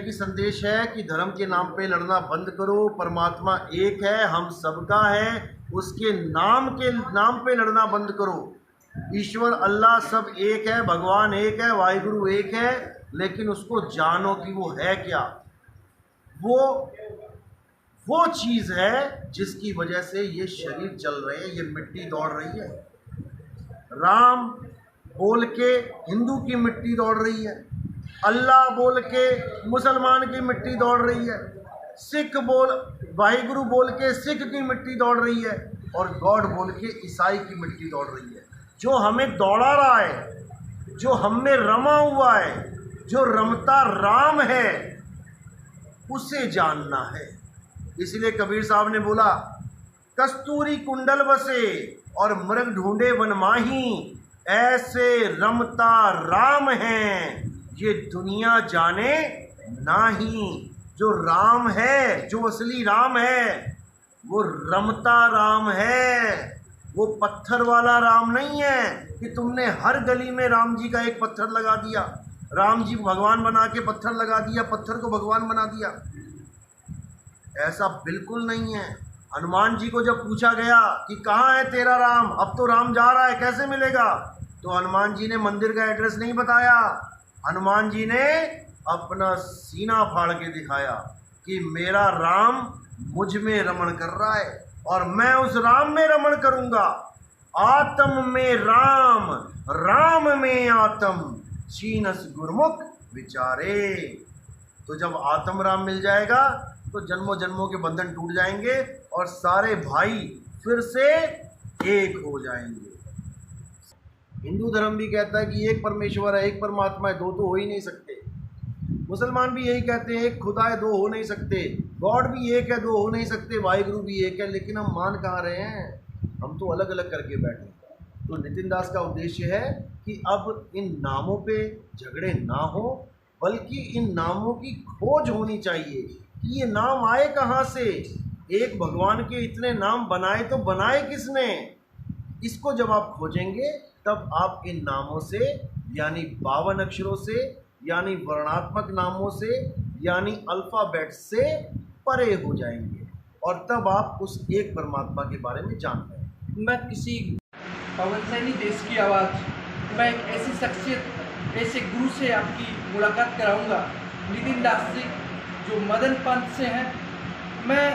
ही संदेश है कि धर्म के नाम पे लड़ना बंद करो। परमात्मा एक है, हम सबका है, उसके नाम पे लड़ना बंद करो। ईश्वर अल्लाह सब एक है, भगवान एक है, वाहिगुरु एक है, लेकिन उसको जानो कि वो है क्या। वो चीज़ है जिसकी वजह से ये शरीर चल रहे हैं, ये मिट्टी दौड़ रही है। राम बोल के हिंदू की मिट्टी दौड़ रही है, अल्लाह बोल के मुसलमान की मिट्टी दौड़ रही है, सिख बोल वाहिगुरु बोल के सिख की मिट्टी दौड़ रही है, और गॉड बोल के ईसाई की मिट्टी दौड़ रही है। जो हमें दौड़ा रहा है, जो हम में रमा हुआ है, जो रमता राम है, उसे जानना है। इसलिए कबीर साहब ने बोला, कस्तूरी कुंडल बसे और मृग ढूंढे वन माही, ऐसे रमता राम है ये दुनिया जाने नाही। जो राम है, जो असली राम है, वो रमता राम है, वो पत्थर वाला राम नहीं है कि तुमने हर गली में राम जी का एक पत्थर लगा दिया, राम जी को भगवान बना के पत्थर लगा दिया, पत्थर को भगवान बना दिया। ऐसा बिल्कुल नहीं है। हनुमान जी को जब पूछा गया कि कहाँ है तेरा राम, अब तो राम जा रहा है, कैसे मिलेगा, तो हनुमान जी ने मंदिर का एड्रेस नहीं बताया, हनुमान जी ने अपना सीना फाड़ के दिखाया कि मेरा राम मुझ में रमण कर रहा है और मैं उस राम में रमण करूंगा। आत्म में राम, राम में आत्म, छीनस गुरमुख विचारे। तो जब आत्म राम मिल जाएगा तो जन्मों जन्मों के बंधन टूट जाएंगे और सारे भाई फिर से एक हो जाएंगे। हिंदू धर्म भी कहता है कि एक परमेश्वर है, एक परमात्मा है, दो तो हो ही नहीं सकते। मुसलमान भी यही कहते हैं, एक खुदा है, दो हो नहीं सकते। गॉड भी एक है, दो हो नहीं सकते। वाहिगुरु भी एक है, लेकिन हम मान कहाँ रहे हैं, हम तो अलग अलग करके बैठे। तो नितिन दास का उद्देश्य है कि अब इन नामों पे झगड़े ना हो, बल्कि इन नामों की खोज होनी चाहिए कि ये नाम आए कहाँ से। एक भगवान के इतने नाम बनाए तो बनाए किसने। इसको जब आप खोजेंगे तब आप इन नामों से, यानी 52 अक्षरों से, यानी वर्णात्मक नामों से, यानी अल्फ़ाबेट से परे हो जाएंगे और तब आप उस एक परमात्मा के बारे में जान पाएंगे। मैं किसी पवन सैनी देश की आवाज़, मैं एक ऐसी शख्सियत, ऐसे गुरु से आपकी मुलाकात कराऊंगा, नितिन दास जी जो मदन पंथ से हैं। मैं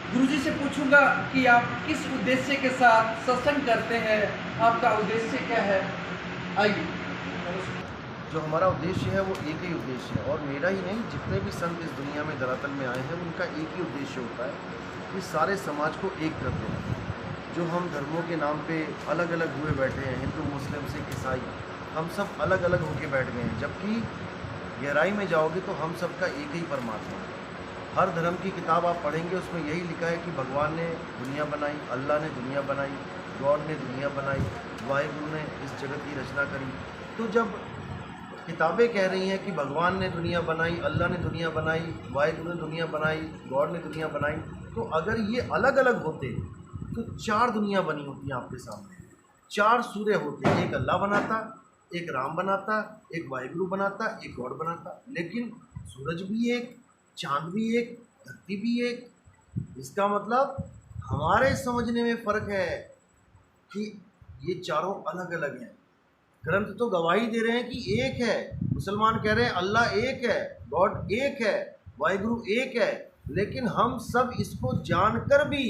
गुरुजी से पूछूंगा कि आप किस उद्देश्य के साथ सत्संग करते हैं, आपका उद्देश्य क्या है। आइए। जो हमारा उद्देश्य है वो एक ही उद्देश्य है, और मेरा ही नहीं, जितने भी संत इस दुनिया में धरातल में आए हैं उनका एक ही उद्देश्य होता है कि सारे समाज को एक कर देना। जो हम धर्मों के नाम पे अलग अलग हुए बैठे हैं, हिंदू मुस्लिम सिख ईसाई, हम सब अलग अलग होके बैठ गए हैं, जबकि गहराई में जाओगे तो हम सबका एक ही परमात्मा है। हर धर्म की किताब आप पढ़ेंगे उसमें यही लिखा है कि भगवान ने दुनिया बनाई, अल्लाह ने दुनिया बनाई, गॉड ने दुनिया बनाई, वाहिगुरु ने इस जगत की रचना करी। तो जब किताबें कह रही हैं कि भगवान ने दुनिया बनाई, अल्लाह ने दुनिया बनाई, वाहिगुरु ने दुनिया बनाई, गॉड ने दुनिया बनाई, तो अगर ये अलग अलग होते तो 4 दुनिया बनी होती हैं आपके सामने, 4 सूर्य होते, एक अल्लाह बनाता, एक राम बनाता, एक वाहिगुरु बनाता, एक गॉड बनाता। लेकिन सूरज भी एक, चांद भी एक, धरती भी एक। इसका मतलब हमारे समझने में फ़र्क है कि ये चारों अलग अलग हैं। ग्रंथ तो गवाही दे रहे हैं कि एक है, मुसलमान कह रहे हैं अल्लाह एक है, गॉड एक है, वाहिगुरु एक है, लेकिन हम सब इसको जानकर भी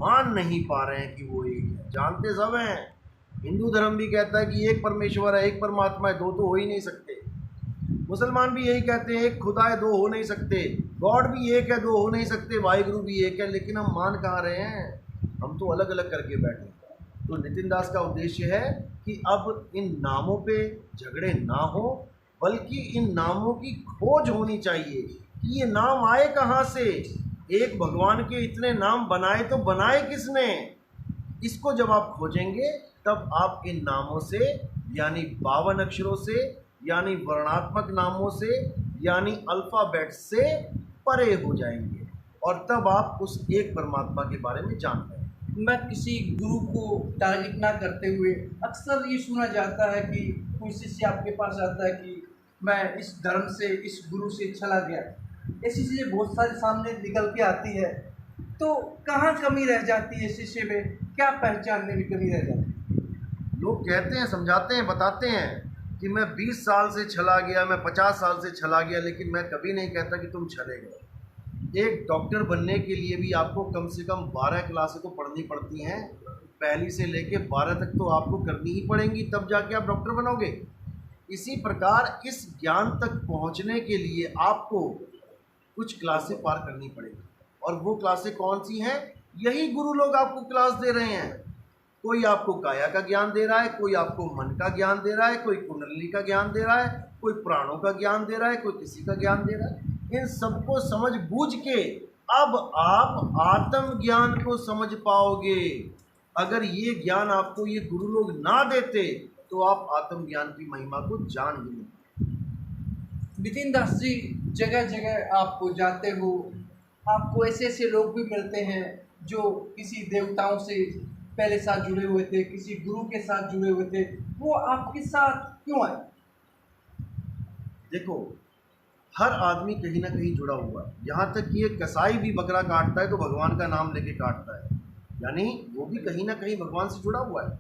मान नहीं पा रहे हैं कि वो एक है। जानते सब हैं। हिंदू धर्म भी कहता है कि एक परमेश्वर है, एक परमात्मा है, दो तो हो ही नहीं सकते। मुसलमान भी यही कहते हैं, एक खुदा है, दो हो नहीं सकते। गॉड भी एक है, दो हो नहीं सकते। वाहिगुरु भी एक है, लेकिन हम मान कहाँ रहे हैं, हम तो अलग अलग करके बैठे। तो नितिन दास का उद्देश्य है कि अब इन नामों पे झगड़े ना हो, बल्कि इन नामों की खोज होनी चाहिए कि ये नाम आए कहाँ से। एक भगवान के इतने नाम बनाए तो बनाए किसने। इसको जब आप खोजेंगे तब आप इन नामों से, यानी 52 अक्षरों से, यानी वर्णात्मक नामों से, यानी अल्फ़ाबेट से परे हो जाएंगे और तब आप उस एक परमात्मा के बारे में जान पाएंगे। मैं किसी गुरु को टारगेट ना करते हुए, अक्सर ये सुना जाता है कि कोई शिष्य आपके पास आता है कि मैं इस धर्म से, इस गुरु से चला गया। ऐसी चीज़ें बहुत सारी सामने निकल के आती है, तो कहाँ कमी रह जाती है शिष्य में, क्या पहचानने में कमी रह जाती है? लोग कहते हैं, समझाते हैं, बताते हैं कि मैं 20 साल से चला गया, मैं 50 साल से चला गया, लेकिन मैं कभी नहीं कहता कि तुम चले गए। एक डॉक्टर बनने के लिए भी आपको कम से कम 12 क्लासें तो पढ़नी पड़ती हैं। पहली से लेके 12 तक तो आपको करनी ही पड़ेंगी, तब जाके आप डॉक्टर बनोगे। इसी प्रकार इस ज्ञान तक पहुंचने के लिए आपको कुछ क्लासें पार करनी पड़ेगी। और वो क्लासें कौन सी हैं? यही गुरु लोग आपको क्लास दे रहे हैं। कोई आपको काया का ज्ञान दे रहा है, कोई आपको मन का ज्ञान दे रहा है, कोई कुंडली का ज्ञान दे रहा है, कोई प्राणों का ज्ञान दे रहा है, कोई किसी का ज्ञान दे रहा है। इन सबको समझ बूझ के अब आप आत्म ज्ञान को समझ पाओगे। अगर ये ज्ञान आपको ये गुरु लोग ना देते तो आप आत्म ज्ञान की महिमा को जान ही नहीं। नितिन दास जी, जगह जगह आप जाते हो, आपको ऐसे ऐसे लोग भी मिलते हैं जो किसी देवताओं से पहले साथ जुड़े हुए थे, किसी गुरु के साथ जुड़े हुए थे, वो आपके साथ क्यों आए? देखो, हर आदमी कहीं ना कहीं जुड़ा हुआ है। यहाँ तक कि एक कसाई भी बकरा काटता है तो भगवान का नाम लेके काटता है, यानी वो भी कहीं ना कहीं भगवान से जुड़ा हुआ है।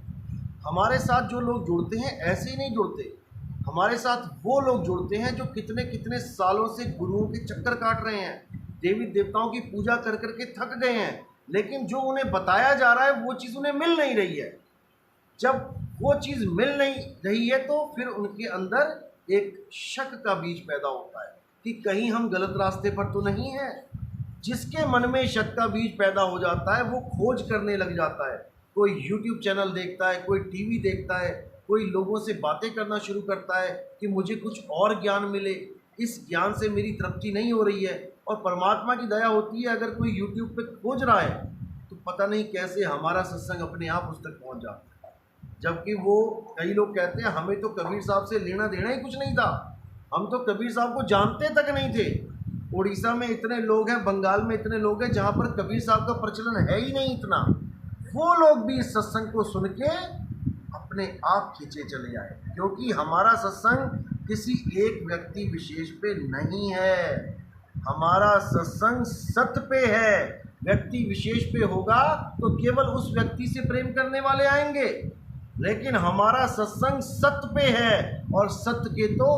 हमारे साथ जो लोग जुड़ते हैं ऐसे ही नहीं जुड़ते। हमारे साथ वो लोग जुड़ते हैं जो कितने कितने सालों से गुरुओं के चक्कर काट रहे हैं, देवी देवताओं की पूजा कर करके थक गए हैं, लेकिन जो उन्हें बताया जा रहा है वो चीज़ उन्हें मिल नहीं रही है। जब वो चीज़ मिल नहीं रही है तो फिर उनके अंदर एक शक का बीज पैदा होता है कि कहीं हम गलत रास्ते पर तो नहीं हैं। जिसके मन में शक का बीज पैदा हो जाता है वो खोज करने लग जाता है। कोई YouTube चैनल देखता है, कोई टीवी देखता है, कोई लोगों से बातें करना शुरू करता है कि मुझे कुछ और ज्ञान मिले, इस ज्ञान से मेरी तृप्ति नहीं हो रही है। और परमात्मा की दया होती है, अगर कोई YouTube पे खोज रहा है तो पता नहीं कैसे हमारा सत्संग अपने आप उस तक पहुंच जाता है। जबकि वो कई लोग कहते हैं हमें तो कबीर साहब से लेना देना ही कुछ नहीं था, हम तो कबीर साहब को जानते तक नहीं थे। उड़ीसा में इतने लोग हैं, बंगाल में इतने लोग हैं जहाँ पर कबीर साहब का प्रचलन है ही नहीं इतना। वो लोग भी इस सत्संग को सुन के अपने आप खींचे चले आए, क्योंकि हमारा सत्संग किसी एक व्यक्ति विशेष पे नहीं है। हमारा सत्संग सत्य पे है। व्यक्ति विशेष पे होगा तो केवल उस व्यक्ति से प्रेम करने वाले आएंगे, लेकिन हमारा सत्संग सत्य पे है और सत्य के तो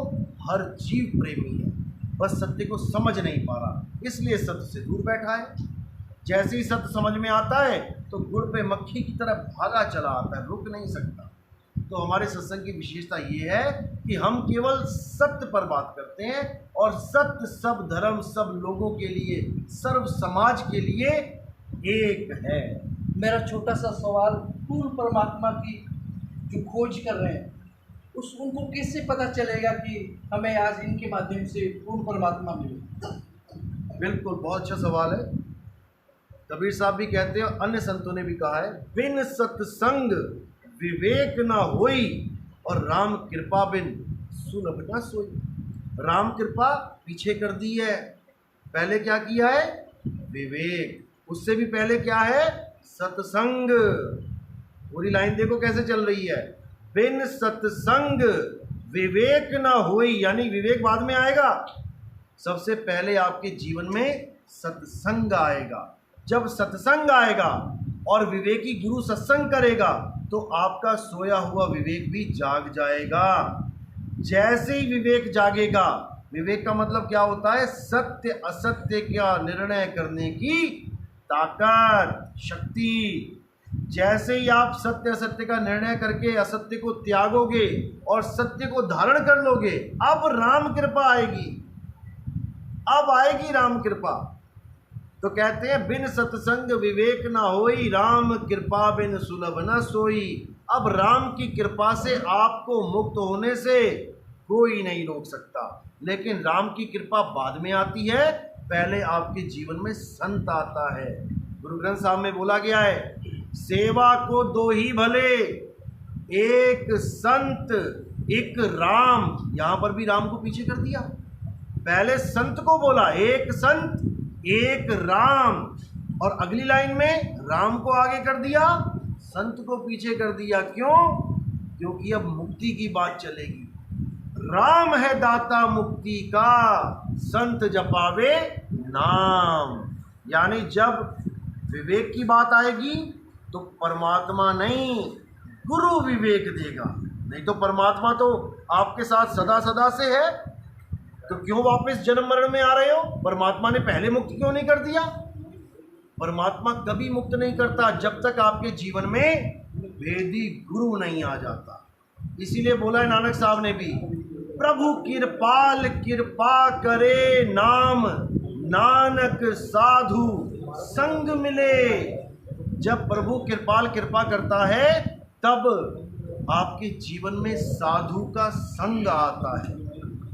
हर जीव प्रेमी है, बस सत्य को समझ नहीं पा रहा, इसलिए सत्य से दूर बैठा है। जैसे ही सत्य समझ में आता है तो गुड़ पे मक्खी की तरह भागा चला आता है, रुक नहीं सकता। तो हमारे सत्संग की विशेषता ये है कि हम केवल सत्य पर बात करते हैं और सत्य सब धर्म, सब लोगों के लिए, सर्व समाज के लिए एक है। मेरा छोटा सा सवाल, पूर्ण परमात्मा की जो खोज कर रहे हैं उनको कैसे पता चलेगा कि हमें आज इनके माध्यम से पूर्ण परमात्मा मिले? बिल्कुल, बहुत अच्छा सवाल है। कबीर साहब भी कहते हैं, अन्य संतों ने भी कहा है, बिन सत्संग विवेक ना होई और राम कृपा बिन सुलभ ना सोई। राम कृपा पीछे कर दी है, पहले क्या किया है? विवेक। उससे भी पहले क्या है? सत्संग। पूरी लाइन देखो कैसे चल रही है, बिन सत्संग विवेक ना होई, यानी विवेक बाद में आएगा। सबसे पहले आपके जीवन में सत्संग आएगा। जब सत्संग आएगा और विवेकी गुरु सत्संग करेगा तो आपका सोया हुआ विवेक भी जाग जाएगा। जैसे ही विवेक जागेगा, विवेक का मतलब क्या होता है? सत्य असत्य का निर्णय करने की ताकत, शक्ति। जैसे ही आप सत्य असत्य का निर्णय करके असत्य को त्यागोगे और सत्य को धारण कर लोगे, अब राम कृपा आएगी, अब आएगी राम कृपा। तो कहते हैं, बिन सत्संग विवेक ना होई, राम कृपा बिन सुलभ न सोई। अब राम की कृपा से आपको मुक्त होने से कोई नहीं रोक सकता, लेकिन राम की कृपा बाद में आती है, पहले आपके जीवन में संत आता है। गुरु ग्रंथ साहब में बोला गया है, सेवा को दो ही भले, एक संत एक राम। यहां पर भी राम को पीछे कर दिया, पहले संत को बोला, एक संत एक राम, और अगली लाइन में राम को आगे कर दिया, संत को पीछे कर दिया। क्यों? क्योंकि अब मुक्ति की बात चलेगी। राम है दाता मुक्ति का, संत जपावे नाम। यानी जब विवेक की बात आएगी तो परमात्मा नहीं, गुरु विवेक देगा। नहीं तो परमात्मा तो आपके साथ सदा सदा से है, तो क्यों वापस जन्म मरण में आ रहे हो? परमात्मा ने पहले मुक्त क्यों नहीं कर दिया? परमात्मा कभी मुक्त नहीं करता जब तक आपके जीवन में वेदी गुरु नहीं आ जाता। इसीलिए बोला है नानक साहब ने भी, प्रभु कृपाल कृपा करे नाम, नानक साधु संग मिले। जब प्रभु कृपाल कृपा करता है तब आपके जीवन में साधु का संग आता है,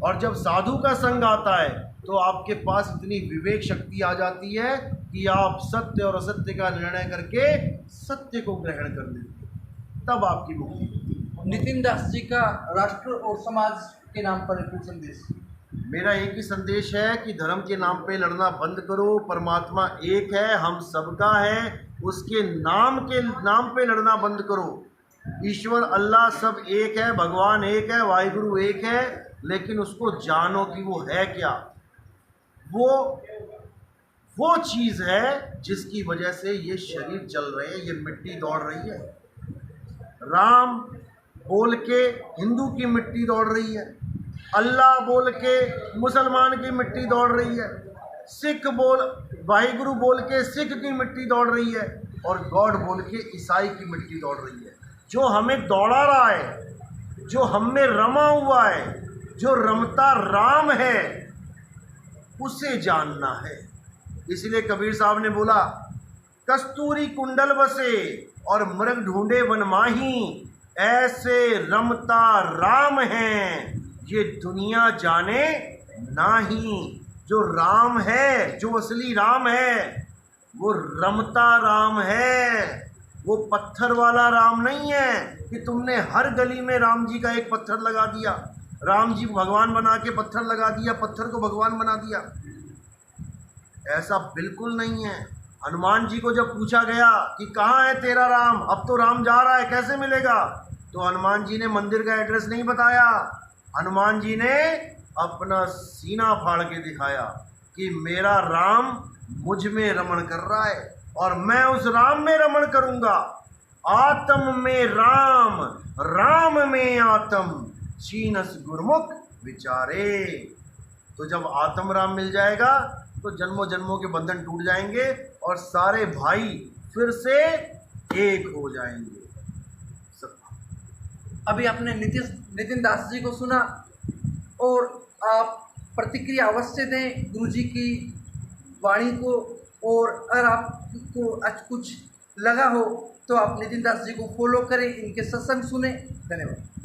और जब साधु का संग आता है तो आपके पास इतनी विवेक शक्ति आ जाती है कि आप सत्य और असत्य का निर्णय करके सत्य को ग्रहण कर लेते हैं, तब आपकी मुक्ति। नितिन दास जी का राष्ट्र और समाज के नाम पर एक संदेश। मेरा एक ही संदेश है कि धर्म के नाम पे लड़ना बंद करो। परमात्मा एक है, हम सबका है, उसके नाम पे लड़ना बंद करो। ईश्वर अल्लाह सब एक है, भगवान एक है, वाहिगुरु एक है, लेकिन उसको जानो कि वो है क्या। वो चीज़ है जिसकी वजह से ये शरीर चल रहे हैं, ये मिट्टी दौड़ रही है। राम बोल के हिंदू की मिट्टी दौड़ रही है, अल्लाह बोल के मुसलमान की मिट्टी दौड़ रही है, सिख बोल वाहिगुरु बोल के सिख की मिट्टी दौड़ रही है, और गॉड बोल के ईसाई की मिट्टी दौड़ रही है। जो हमें दौड़ा रहा है, जो हम में रमा हुआ है, जो रमता राम है, उसे जानना है। इसलिए कबीर साहब ने बोला, कस्तूरी कुंडल बसे और मृग ढूंढे वन माही, ऐसे रमता राम है ये दुनिया जाने नाही। जो राम है, जो असली राम है, वो रमता राम है, वो पत्थर वाला राम नहीं है कि तुमने हर गली में राम जी का एक पत्थर लगा दिया, राम जी को भगवान बना के पत्थर लगा दिया, पत्थर को भगवान बना दिया। ऐसा बिल्कुल नहीं है। हनुमान जी को जब पूछा गया कि कहाँ है तेरा राम, अब तो राम जा रहा है, कैसे मिलेगा, तो हनुमान जी ने मंदिर का एड्रेस नहीं बताया, हनुमान जी ने अपना सीना फाड़ के दिखाया कि मेरा राम मुझ में रमण कर रहा है और मैं उस राम में रमण करूंगा। आत्म में राम, राम में आत्म, छीनस गुरमुख विचारे। तो जब आत्म राम मिल जाएगा तो जन्मों जन्मों के बंधन टूट जाएंगे और सारे भाई फिर से एक हो जाएंगे। अभी आपने नितिन दास जी को सुना, और आप प्रतिक्रिया अवश्य दें गुरुजी की वाणी को, और अगर आपको आज कुछ लगा हो तो आप नितिन दास जी को फॉलो करें, इनके सत्संग सुने। धन्यवाद।